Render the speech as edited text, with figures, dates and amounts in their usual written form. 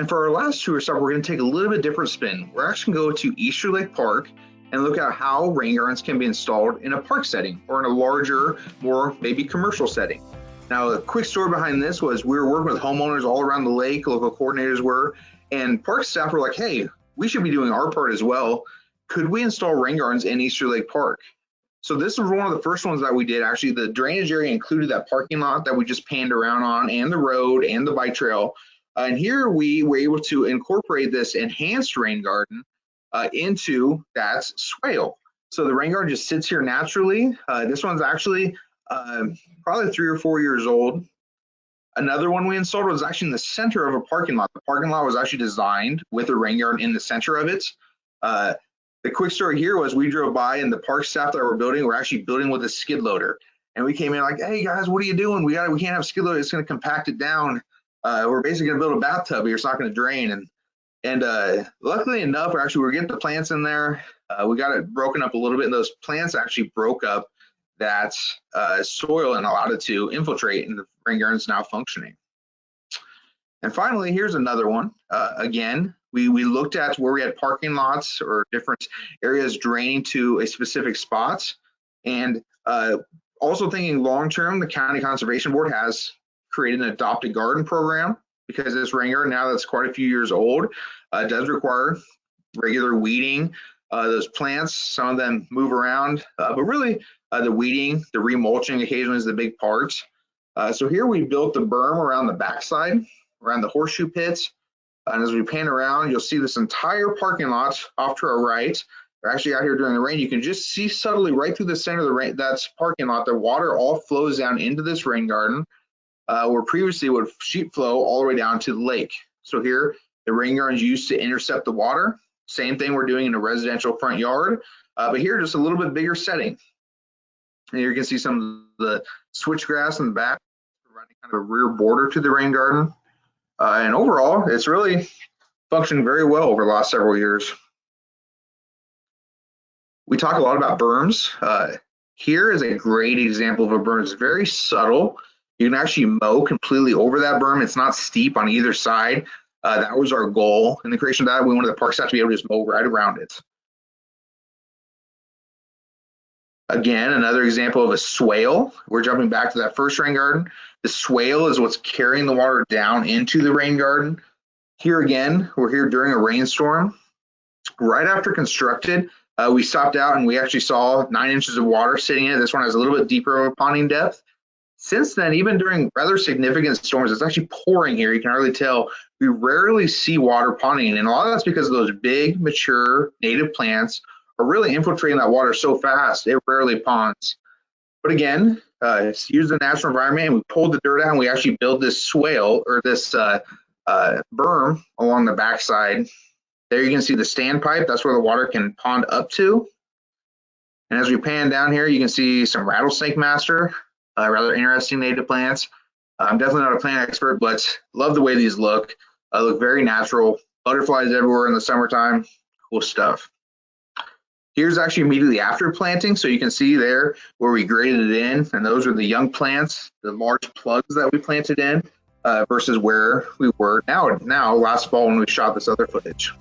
And for our last tour stop, we're going to take a little bit different spin. We're actually going to go to Easter Lake Park and look at how rain gardens can be installed in a park setting or in a larger, more maybe commercial setting. Now, the quick story behind this was we were working with homeowners all around the lake, local coordinators were, and park staff were like, hey, we should be doing our part as well. Could we install rain gardens in Easter Lake Park? So this was one of the first ones that we did. Actually, the drainage area included that parking lot that we just panned around on, and the road and the bike trail. And here we were able to incorporate this enhanced rain garden into that swale. So the rain garden just sits here naturally. This one's actually probably 3 or 4 years old. Another one we installed was actually in the center of a parking lot. The parking lot was actually designed with a rain garden in the center of it. The quick story here was we drove by and the park staff that were building were actually building with a skid loader. And we came in like, hey guys, what are you doing? We can't have a skid loader. It's going to compact it down. We're basically going to build a bathtub here. It's not going to drain. And luckily enough, we're getting the plants in there. We got it broken up a little bit, and those plants actually broke up that soil and allowed it to infiltrate, and the rain garden's now functioning. And finally, here's another one. Again, we looked at where we had parking lots or different areas draining to a specific spot. And also thinking long-term, the County Conservation Board has created an adopted garden program, because this rain garden, now that's quite a few years old, does require regular weeding. Those plants, some of them move around, but really the weeding, the remulching occasionally is the big part. So here we built the berm around the backside, around the horseshoe pits. And as we pan around, you'll see this entire parking lot off to our right. We're actually out here during the rain. You can just see subtly right through the center of the rain, that's parking lot, the water all flows down into this rain garden, where previously it would sheet flow all the way down to the lake. So here, the rain garden's used to intercept the water. Same thing we're doing in a residential front yard, but here just a little bit bigger setting. And here you can see some of the switchgrass in the back, providing kind of a rear border to the rain garden. And overall, it's really functioned very well over the last several years. We talk a lot about berms. Here is a great example of a berm. It's very subtle. You can actually mow completely over that berm. It's not steep on either side. That was our goal in the creation of that. We wanted the park staff to be able to just mow right around it. Again, another example of a swale. We're jumping back to that first rain garden. The swale is what's carrying the water down into the rain garden. Here again, we're here during a rainstorm. Right after constructed, we stopped out and we actually saw 9 inches of water sitting in it. This one has a little bit deeper of a ponding depth. Since then, even during rather significant storms, it's actually pouring here. You can hardly tell. We rarely see water ponding, and a lot of that's because of those big, mature native plants are really infiltrating that water so fast, it rarely ponds. But again, it's used in the natural environment, and we pulled the dirt out, and we actually built this swale, or this berm along the backside. There you can see the standpipe. That's where the water can pond up to. And as we pan down here, you can see some rattlesnake master. Rather interesting native plants. I'm definitely not a plant expert, but love the way these look. Look very natural. Butterflies everywhere in the summertime. Cool stuff. Here's actually immediately after planting, so you can see there where we graded it in, and those are the young plants, the large plugs that we planted in, versus where we were now last fall when we shot this other footage.